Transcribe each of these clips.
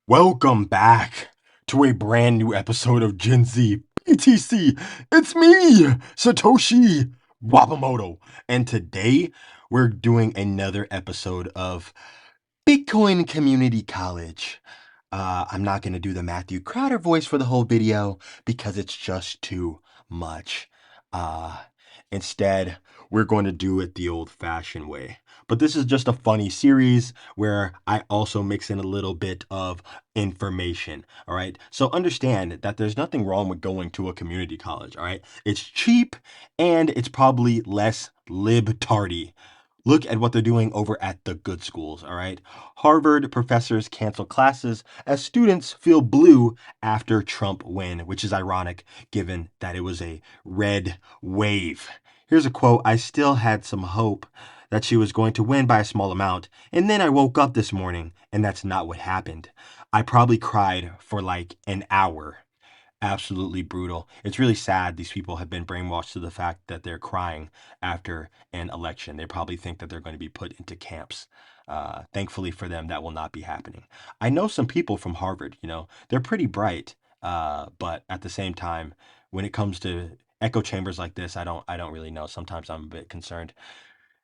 Welcome back to a brand new episode of Gen Z BTC. It's me, Satoshi Wabamoto. And today we're doing another episode of Bitcoin Community College. I'm not going to do the Matthew Crowder voice for the whole video because it's just too much. Uh, Instead, we're going to do it the old fashioned way. But this is just a funny series where I also mix in a little bit of information. All right. So understand that there's nothing wrong with going to a community college. All right. It's cheap and it's probably less libtardy. Look at what they're doing over at the good schools, all right? Harvard professors cancel classes as students feel blue after Trump win, which is ironic given that it was a red wave. Here's a quote: I still had some hope that she was going to win by a small amount, and then I woke up this morning, and that's not what happened. I probably cried for like an hour. Absolutely brutal. It's really sad these people have been brainwashed to the fact that they're crying after an election. They probably think that they're going to be put into camps. Thankfully for them, that will not be happening. I know some people from Harvard, they're pretty bright, but at the same time, when it comes to echo chambers like this, I don't really know. Sometimes I'm a bit concerned.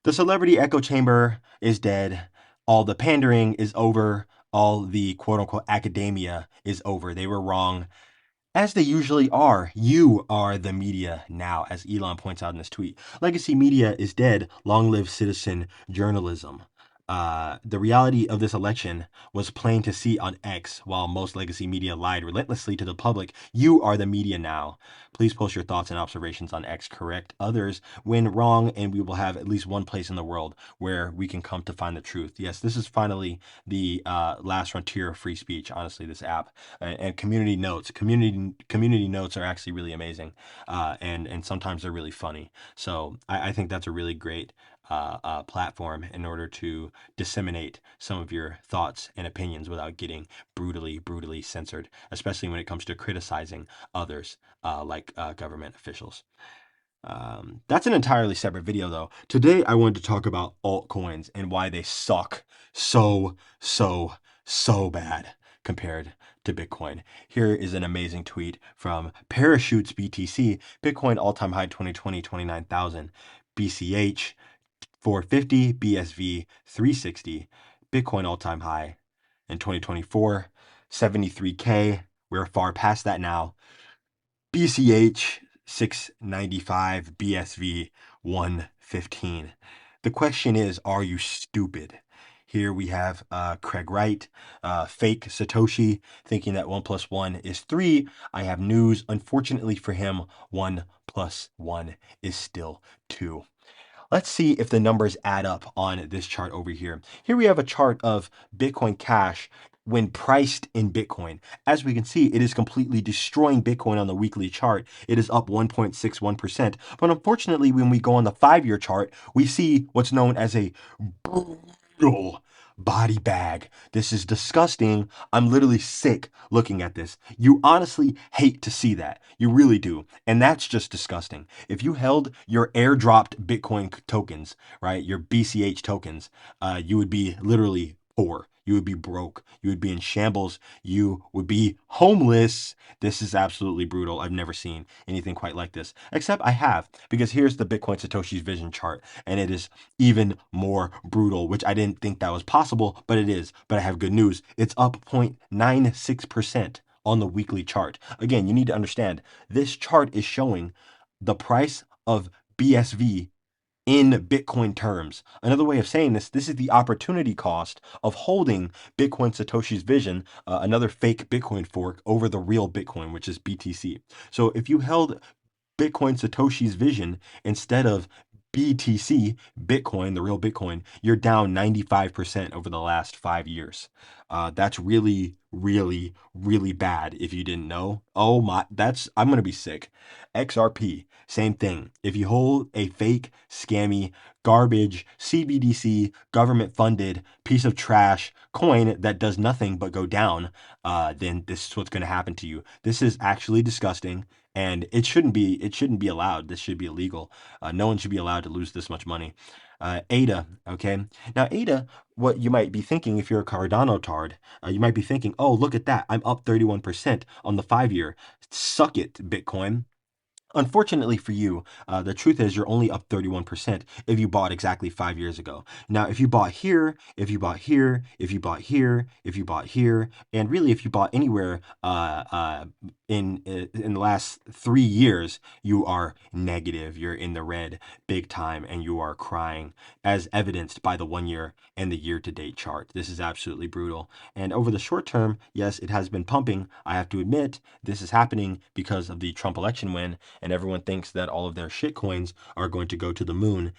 The celebrity echo chamber is dead. All the pandering is over. All the quote unquote academia is over. They were wrong, as they usually are. You are the media now, as Elon points out in this tweet. Legacy media is dead. Long live citizen journalism. The reality of this election was plain to see on X. While most legacy media lied relentlessly to the public, you are the media now. Please post your thoughts and observations on X. Correct others when wrong, and we will have at least one place in the world where we can come to find the truth. Yes, this is finally the last frontier of free speech. Honestly, this app and community notes are actually really amazing, and sometimes they're really funny. So I think that's a really great platform in order to disseminate some of your thoughts and opinions without getting brutally censored, especially when it comes to criticizing others, like government officials. That's an entirely separate video, though. Today, I wanted to talk about altcoins and why they suck so bad compared to Bitcoin. Here is an amazing tweet from Parachutes BTC. Bitcoin all-time high 2020, 29,000. BCH 450, BSV 360. Bitcoin all-time high in 2024, 73K. We're far past that now. BCH 695, BSV 115. The question is, are you stupid? Here we have Craig Wright, fake Satoshi, thinking that 1 plus 1 is 3. I have news. Unfortunately for him, 1 plus 1 is still 2. Let's see if the numbers add up on this chart over here. Here we have a chart of Bitcoin Cash when priced in Bitcoin. As we can see, it is completely destroying Bitcoin on the weekly chart. It is up 1.61%. But unfortunately, when we go on the 5-year chart, we see what's known as a brutal body bag. This is disgusting. I'm literally sick looking at this. You honestly hate to see that. You really do. And that's just disgusting. If you held your airdropped Bitcoin tokens, right, your BCH tokens, you would be literally poor. You would be broke. You would be in shambles. You would be homeless. This is absolutely brutal. I've never seen anything quite like this, except I have, because here's the Bitcoin Satoshi's vision chart, and it is even more brutal, which I didn't think that was possible, but it is. But I have good news. It's up 0.96% on the weekly chart. Again, you need to understand this chart is showing the price of BSV in Bitcoin terms. Another way of saying this is the opportunity cost of holding Bitcoin Satoshi's vision, another fake Bitcoin fork, over the real Bitcoin, which is BTC. So if you held Bitcoin Satoshi's vision instead of BTC, Bitcoin, the real Bitcoin, you're down 95% over the last 5 years. That's really bad if you didn't know. Oh my, I'm going to be sick. XRP, same thing. If you hold a fake, scammy, garbage, CBDC, government funded piece of trash coin that does nothing but go down, then this is what's going to happen to you. This is actually disgusting. And it shouldn't be allowed. This should be illegal. No one should be allowed to lose this much money. ADA. Okay. Now, ADA, what you might be thinking if you're a Cardano tard, you might be thinking, oh, look at that. I'm up 31% on the 5 year. Suck it, Bitcoin. Unfortunately for you, the truth is you're only up 31% if you bought exactly 5 years ago. Now, if you bought here, if you bought here, if you bought here, if you bought here, and really if you bought anywhere in the last 3 years, you are negative. You're in the red big time, and you are crying, as evidenced by the 1 year and the year-to-date chart. This is absolutely brutal. And over the short term, yes, it has been pumping. I have to admit, this is happening because of the Trump election win, and everyone thinks that all of their shit coins are going to go to the moon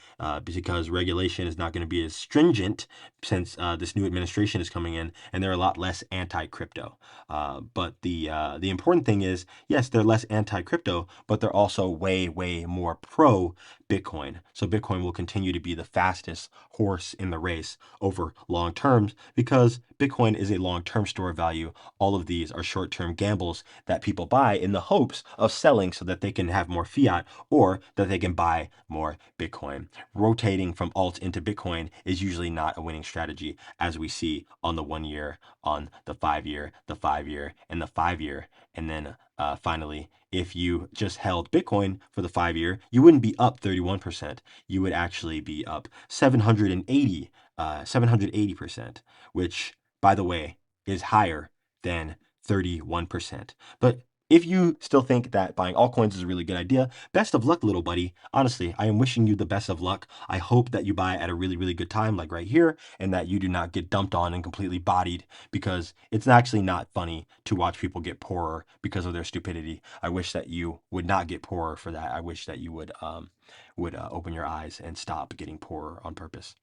because regulation is not going to be as stringent since this new administration is coming in, and they're a lot less anti-crypto. But the important thing is, yes, they're less anti-crypto, but they're also way, way more pro Bitcoin. So Bitcoin will continue to be the fastest horse in the race over long terms because Bitcoin is a long-term store of value. All of these are short-term gambles that people buy in the hopes of selling so that they can have more fiat or that they can buy more Bitcoin. Rotating from alt into Bitcoin is usually not a winning strategy, as we see on the 1 year, on the 5 year, the 5 year, and the 5 year. And then finally, if you just held Bitcoin for the 5 year, you wouldn't be up 31%. You would actually be up 780%, which, by the way, is higher than 31%. But if you still think that buying altcoins is a really good idea, best of luck, little buddy. Honestly, I am wishing you the best of luck. I hope that you buy at a really, really good time, like right here, and that you do not get dumped on and completely bodied, because it's actually not funny to watch people get poorer because of their stupidity. I wish that you would not get poorer for that. I wish that you would open your eyes and stop getting poorer on purpose.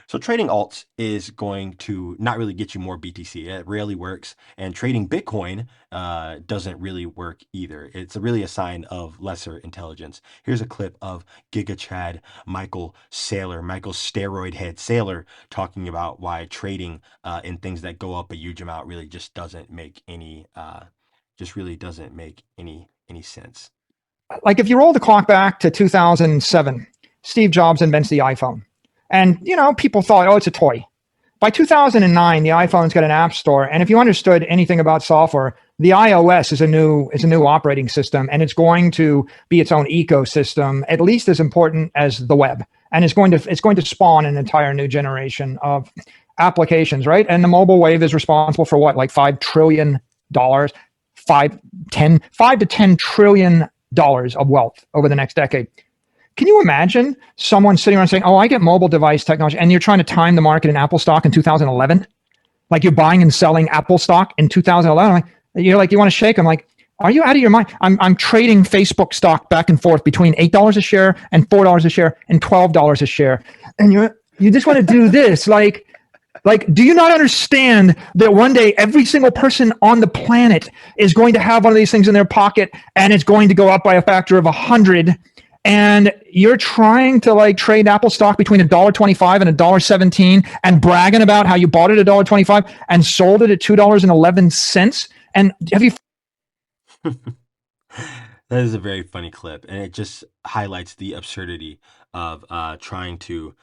So trading alts is going to not really get you more BTC. It rarely works, and trading Bitcoin doesn't really work either. It's really a sign of lesser intelligence. Here's a clip of Giga Chad Michael Saylor, Michael Steroid Head Saylor, talking about why trading in things that go up a huge amount really just doesn't make any any sense. Like if you roll the clock back to 2007, Steve Jobs invents the iPhone. And, people thought, oh, it's a toy. By 2009, the iPhone's got an app store. And if you understood anything about software, the iOS is a new operating system, and it's going to be its own ecosystem, at least as important as the web. And it's going to spawn an entire new generation of applications, right? And the mobile wave is responsible for what, like $5 trillion, 5 to 10 trillion dollars of wealth over the next decade. Can you imagine someone sitting around saying, oh, I get mobile device technology, and you're trying to time the market in Apple stock in 2011? Like you're buying and selling Apple stock in 2011? You want to shake them. Like, are you out of your mind? I'm trading Facebook stock back and forth between $8 a share and $4 a share and $12 a share. And you just want to do this. Like, do you not understand that one day every single person on the planet is going to have one of these things in their pocket, and it's going to go up by a factor of 100? And you're trying to trade Apple stock between $1.25 and $1.17 and bragging about how you bought it at $1.25 and sold it at $2.11. And have you? That is a very funny clip, and it just highlights the absurdity of trying to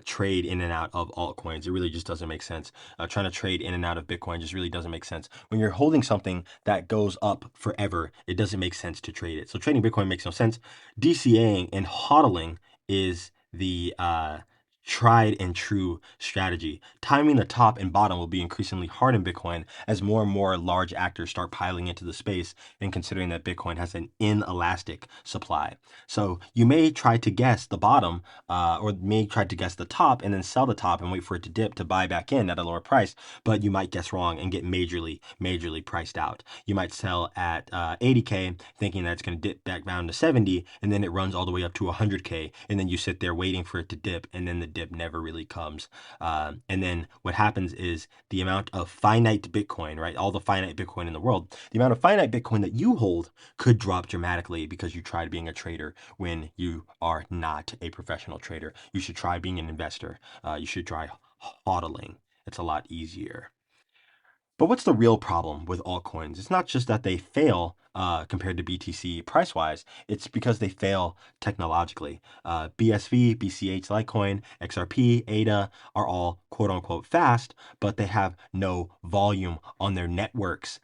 trade in and out of altcoins. It really just doesn't make sense. Trying to trade in and out of Bitcoin just really doesn't make sense. When you're holding something that goes up forever, it doesn't make sense to trade it. So trading Bitcoin makes no sense. DCAing and hodling is the tried and true strategy. Timing the top and bottom will be increasingly hard in Bitcoin as more and more large actors start piling into the space, and considering that Bitcoin has an inelastic supply. So you may try to guess the bottom or may try to guess the top and then sell the top and wait for it to dip to buy back in at a lower price, but you might guess wrong and get majorly priced out. You might sell at 80K thinking that it's going to dip back down to 70, and then it runs all the way up to 100K, and then you sit there waiting for it to dip, and then the dip never really comes. And then what happens is the amount of finite Bitcoin, right? All the finite Bitcoin in the world, the amount of finite Bitcoin that you hold could drop dramatically because you tried being a trader when you are not a professional trader. You should try being an investor. You should try hodling. It's a lot easier. But what's the real problem with altcoins? It's not just that they fail compared to BTC price wise, it's because they fail technologically. BSV, BCH, Litecoin, XRP, ADA are all quote unquote fast, but they have no volume on their networks.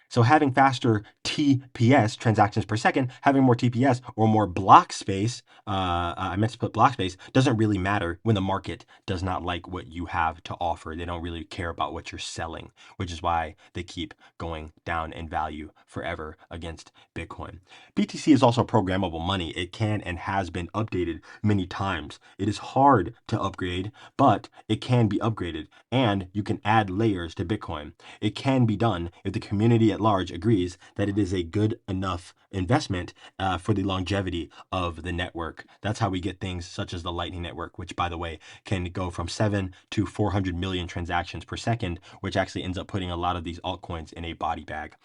So having faster TPS, transactions per second, having more TPS or more block space, I meant to put block space, doesn't really matter when the market does not like what you have to offer. They don't really care about what you're selling, which is why they keep going down in value forever against Bitcoin. BTC is also programmable money. It can and has been updated many times. It is hard to upgrade, but it can be upgraded and you can add layers to Bitcoin. It can be done if the community at large agrees that it is a good enough investment for the longevity of the network. That's how we get things such as the Lightning Network, which, by the way, can go from 7 to 400 million transactions per second, which actually ends up putting a lot of these altcoins in a body bag.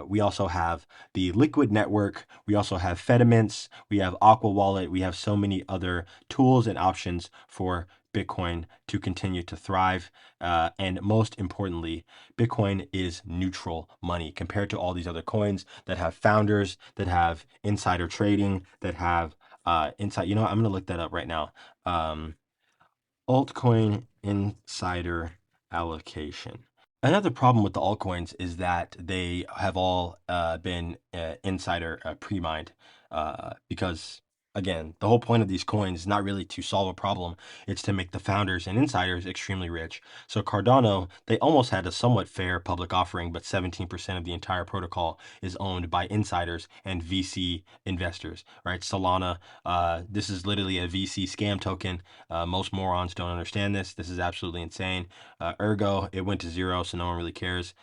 We also have the Liquid Network. We also have Fedimints. We have Aqua Wallet. We have so many other tools and options for Bitcoin to continue to thrive. And most importantly, Bitcoin is neutral money compared to all these other coins that have founders, that have insider trading, that have inside. You know what? I'm going to look that up right now. Um, Altcoin insider allocation. Another problem with the altcoins is that they have all been insider pre-mined because, again, the whole point of these coins is not really to solve a problem. It's to make the founders and insiders extremely rich. So Cardano, they almost had a somewhat fair public offering, but 17% of the entire protocol is owned by insiders and VC investors, right? Solana, this is literally a VC scam token. Most morons don't understand this. This is absolutely insane. Ergo, it went to zero, so no one really cares.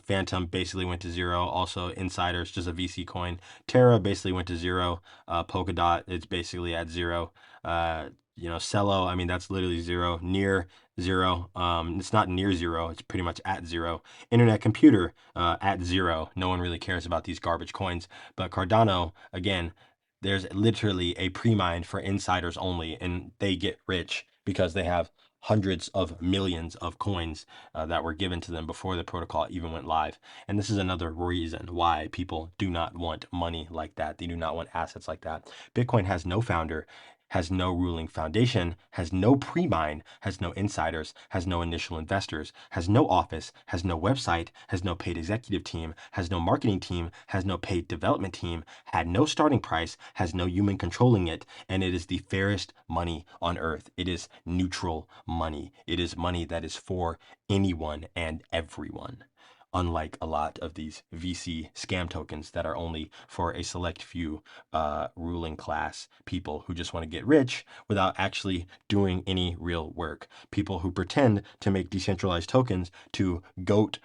Phantom basically went to zero. Also, Insiders, just a VC coin. Terra basically went to zero. Polkadot, it's basically at zero. Cello, I mean, that's literally zero. Near zero. It's not near zero. It's pretty much at zero. Internet Computer, at zero. No one really cares about these garbage coins. But Cardano, again, there's literally a pre-mine for insiders only, and they get rich because they have hundreds of millions of coins that were given to them before the protocol even went live. And this is another reason why people do not want money like that. They do not want assets like that. Bitcoin has no founder, has no ruling foundation, has no pre-mine, has no insiders, has no initial investors, has no office, has no website, has no paid executive team, has no marketing team, has no paid development team, had no starting price, has no human controlling it, and it is the fairest money on earth. It is neutral money. It is money that is for anyone and everyone. Unlike a lot of these VC scam tokens that are only for a select few ruling class people who just want to get rich without actually doing any real work. People who pretend to make decentralized tokens to goad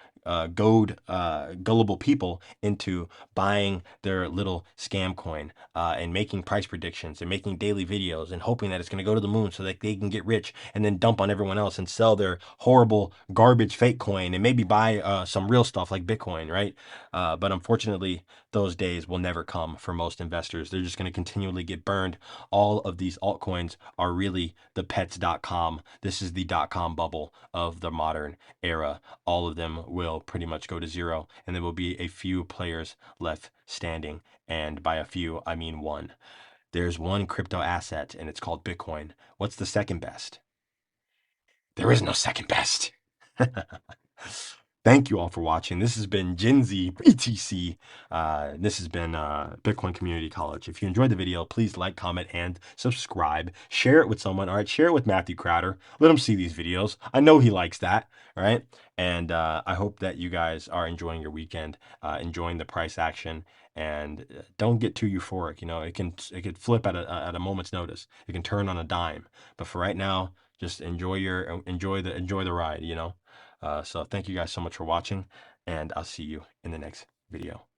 gullible people into buying their little scam coin and making price predictions and making daily videos and hoping that it's going to go to the moon so that they can get rich and then dump on everyone else and sell their horrible garbage fake coin and maybe buy some real stuff like Bitcoin, right? But unfortunately, those days will never come for most investors. They're just going to continually get burned. All of these altcoins are really the pets.com. This is the .com bubble of the modern era. All of them will pretty much go to zero, and there will be a few players left standing. And by a few, I mean one. There's one crypto asset, and it's called Bitcoin. What's the second best? There is no second best. Thank you all for watching. This has been Gen Z BTC. This has been Bitcoin Community College. If you enjoyed the video, please like, comment, and subscribe. Share it with someone. All right, share it with Matthew Crowder. Let him see these videos. I know he likes that. All right, and I hope that you guys are enjoying your weekend, enjoying the price action, and don't get too euphoric. You know, it could flip at a moment's notice. It can turn on a dime. But for right now, just enjoy the ride. So thank you guys so much for watching, and I'll see you in the next video.